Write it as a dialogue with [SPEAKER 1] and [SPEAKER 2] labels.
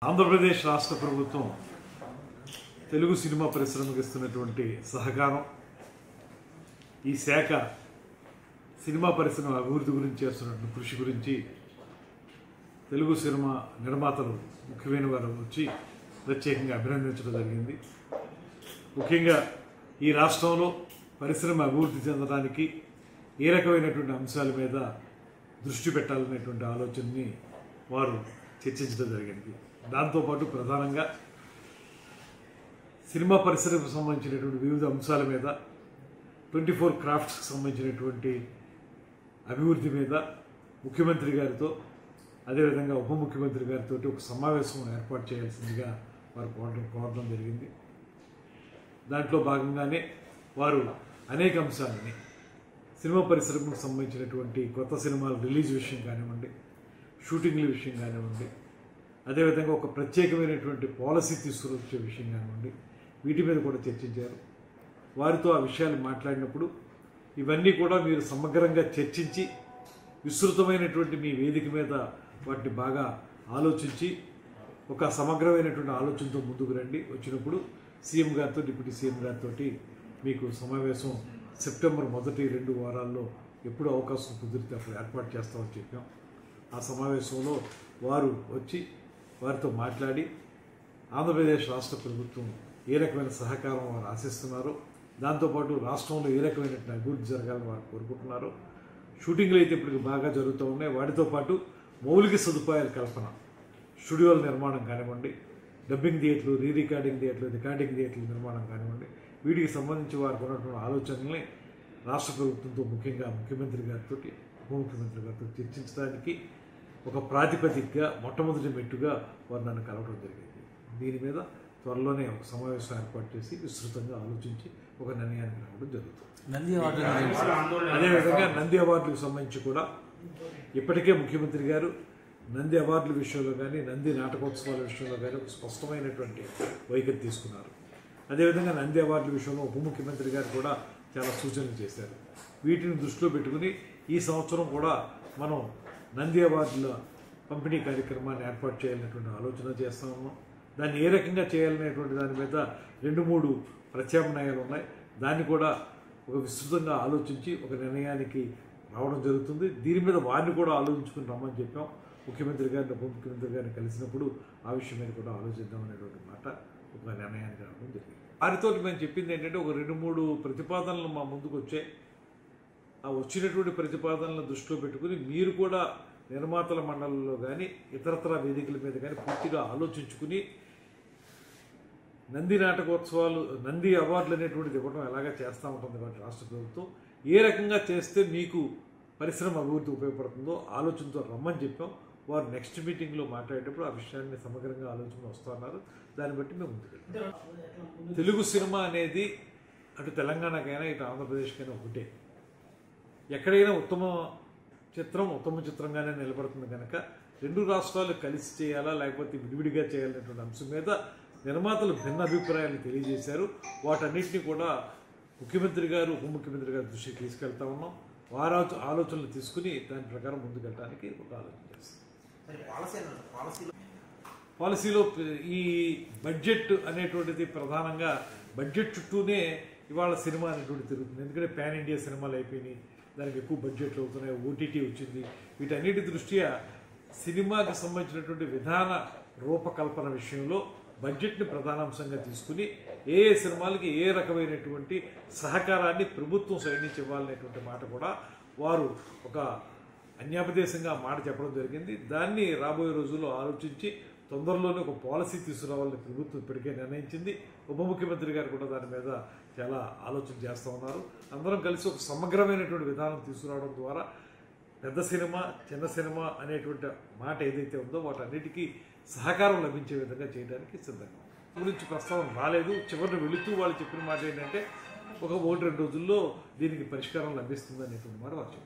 [SPEAKER 1] ఆంధ్రప్రదేశ్ రాష్ట్ర ప్రభుత్వం తెలుగు సినిమా పరిశ్రమకు ఇస్తున్నటువంటి సహకారం, ఈ శాఖ సినిమా పరిశ్రమ అభివృద్ధి గురించి చేస్తున్నటువంటి కృషి గురించి తెలుగు సినిమా నిర్మాతలు ముఖ్యమైన వారు వచ్చి ప్రత్యేకంగా అభినందించడం జరిగింది. ముఖ్యంగా ఈ రాష్ట్రంలో పరిశ్రమ అభివృద్ధి చెందడానికి ఏ రకమైనటువంటి అంశాల మీద దృష్టి పెట్టాలనేటువంటి ఆలోచనని వారు చర్చించడం జరిగింది. దాంతోపాటు ప్రధానంగా సినిమా పరిశ్రమకు సంబంధించినటువంటి వివిధ అంశాల మీద 24 క్రాఫ్ట్స్కి సంబంధించినటువంటి అభివృద్ధి మీద ముఖ్యమంత్రి గారితో అదేవిధంగా ఉప ముఖ్యమంత్రి గారితో ఒక సమావేశం ఏర్పాటు చేయాల్సిందిగా వారు కోరడం జరిగింది. దాంట్లో భాగంగానే వారు అనేక అంశాలని సినిమా పరిశ్రమకు సంబంధించినటువంటి కొత్త సినిమాల రిలీజ్ విషయం కానివ్వండి, షూటింగ్ల విషయం కానివ్వండి, అదేవిధంగా ఒక ప్రత్యేకమైనటువంటి పాలసీ తీసుకువచ్చే విషయం కానివ్వండి, వీటి మీద కూడా చర్చించారు. వారితో ఆ విషయాలు మాట్లాడినప్పుడు ఇవన్నీ కూడా మీరు సమగ్రంగా చర్చించి విస్తృతమైనటువంటి మీ వేదిక మీద వాటిని బాగా ఆలోచించి ఒక సమగ్రమైనటువంటి ఆలోచనతో ముందుకు రండి. వచ్చినప్పుడు సీఎం గారితో డిప్యూటీ సీఎం గారితో మీకు సమావేశం సెప్టెంబర్ మొదటి 2 వారాల్లో ఎప్పుడు అవకాశం కుదిరితే అప్పుడు ఏర్పాటు చేస్తామని చెప్పాం. ఆ సమావేశంలో వారు వచ్చి వారితో మాట్లాడి ఆంధ్రప్రదేశ్ రాష్ట్ర ప్రభుత్వం ఏ రకమైన సహకారం వారు ఆశిస్తున్నారో, దాంతోపాటు రాష్ట్రంలో ఏ రకమైనటువంటి అభివృద్ధి జరగాలని వారు కోరుకుంటున్నారో, షూటింగ్లు అయితే ఇప్పటికి బాగా జరుగుతూ ఉన్నాయి, వాటితో పాటు మౌలిక సదుపాయాల కల్పన, స్టూడియోల నిర్మాణం కానివ్వండి, డబ్బింగ్ థియేటర్లు, రికార్డింగ్ థియేటర్లు, రికార్డింగ్ థియేటర్ల నిర్మాణం కానివ్వండి, వీటికి సంబంధించి వారికి ఉన్నటువంటి ఆలోచనల్ని రాష్ట్ర ప్రభుత్వంతో ముఖ్యంగా ముఖ్యమంత్రి గారితో ఉప ముఖ్యమంత్రి గారితో చర్చించడానికి ఒక ప్రాతిపదికగా మొట్టమొదటి మెట్టుగా వారు నన్ను కలవడం జరిగింది. దీని మీద త్వరలోనే ఒక సమావేశం ఏర్పాటు చేసి విస్తృతంగా ఆలోచించి ఒక నిర్ణయానికి రావడం జరుగుతుంది. అదేవిధంగా నంది అవార్డులకు సంబంధించి కూడా ఇప్పటికే ముఖ్యమంత్రి గారు నంది అవార్డుల విషయంలో కానీ, నంది నాటకోత్సవాల విషయంలో కానీ ఒక స్పష్టమైనటువంటి వైఖరి తీసుకున్నారు. అదేవిధంగా నంది అవార్డుల విషయంలో ఉప ముఖ్యమంత్రి గారు కూడా చాలా సూచనలు చేశారు. వీటిని దృష్టిలో పెట్టుకుని ఈ సంవత్సరం కూడా మనం నంది అవార్డుల పంపిణీ కార్యక్రమాన్ని ఏర్పాటు చేయాలనేటువంటి ఆలోచన చేస్తా ఉన్నాం. దాన్ని ఏ రకంగా చేయాలనేటువంటి దాని మీద 2-3 ప్రత్యామ్నాయాలు ఉన్నాయి. దాన్ని కూడా ఒక విస్తృతంగా ఆలోచించి ఒక నిర్ణయానికి రావడం జరుగుతుంది. దీని మీద వారిని కూడా ఆలోచించుకుని రమ్మని చెప్పాం. ముఖ్యమంత్రి గారిని ఉప ముఖ్యమంత్రి గారిని కలిసినప్పుడు ఆ విషయం మీద కూడా ఆలోచిద్దాం అనేటువంటి మాట ఒక నిర్ణయానికి రావడం జరిగింది. వారితో మేము చెప్పింది ఏంటంటే ఒక 2-3 ప్రతిపాదనలు మా ముందుకు వచ్చాయి. ఆ వచ్చినటువంటి ప్రతిపాదనలను దృష్టిలో పెట్టుకుని మీరు కూడా నిర్మాతల మండలిలో కానీ ఇతరతర వేదికల మీద కానీ పూర్తిగా ఆలోచించుకుని నంది నాటకోత్సవాలు, నంది అవార్డులు అనేటువంటిది ఇవ్వడం ఎలాగా చేస్తూ ఉంటుంది కాబట్టి రాష్ట్ర ప్రభుత్వం ఏ రకంగా చేస్తే మీకు పరిశ్రమ అభివృద్ధి ఉపయోగపడుతుందో ఆలోచనతో రమ్మని చెప్పాం. వారు నెక్స్ట్ మీటింగ్లో మాట్లాడేటప్పుడు ఆ విషయాన్ని సమగ్రంగా ఆలోచన వస్తున్నారు. దాన్ని బట్టి మేము ముందుకెళ్తాం. తెలుగు సినిమా అనేది అటు తెలంగాణకైనా ఇటు ఆంధ్రప్రదేశ్కైనా ఒకటే. ఎక్కడైనా ఉత్తమ చిత్రంగానే నిలబడుతుంది కనుక 2 రాష్ట్రాలు కలిసి చేయాలా లేకపోతే విడివిడిగా చేయాలనేటువంటి అంశం మీద నిర్మాతలు భిన్న అభిప్రాయాలు తెలియజేశారు. వాటన్నిటిని కూడా ముఖ్యమంత్రి గారు ఉప ముఖ్యమంత్రి గారి దృష్టికి తీసుకెళ్తా ఉన్నాం. వారి ఆలోచనలు తీసుకుని దాని ప్రకారం ముందుకెళ్ళడానికి ఒక ఆలోచన చేస్తాం. పాలసీలో ఈ బడ్జెట్ అనేటువంటిది ప్రధానంగా బడ్జెట్ చుట్టూనే ఇవాళ సినిమా అనేటువంటి తిరుగుతుంది. ఎందుకంటే పాన్ ఇండియా సినిమాలు అయిపోయినాయి, దానికి ఎక్కువ బడ్జెట్లు అవుతున్నాయి, ఓటీటీ వచ్చింది. వీటన్నిటి దృష్ట్యా సినిమాకి సంబంధించినటువంటి విధాన రూపకల్పన విషయంలో బడ్జెట్ని ప్రధానాంశంగా తీసుకుని ఏ సినిమాలకి ఏ రకమైనటువంటి సహకారాన్ని ప్రభుత్వం సైడ్ నుంచి ఇవ్వాలనేటువంటి మాట కూడా వారు ఒక అన్యాపదేశంగా మాట చెప్పడం జరిగింది. దాన్ని రాబోయే రోజుల్లో ఆలోచించి తొందరలోనే ఒక పాలసీ తీసుకురావాలని ప్రభుత్వం ఇప్పటికే నిర్ణయించింది. ఉప ముఖ్యమంత్రి గారు కూడా దాని మీద చాలా ఆలోచన చేస్తూ ఉన్నారు. అందరం కలిసి ఒక సమగ్రమైనటువంటి విధానం తీసుకురావడం ద్వారా పెద్ద సినిమా, చిన్న సినిమా అనేటువంటి మాట ఏదైతే ఉందో వాటన్నిటికీ సహకారం లభించే విధంగా చేయడానికి సిద్ధంగా గురించి ప్రస్తావన రాలేదు. చివరిని వెళుతూ వాళ్ళు చెప్పిన మాట ఏంటంటే ఒక 1-2 రోజుల్లో దీనికి పరిష్కారం లభిస్తుంది అనేటువంటి మాట వారు చెప్పారు.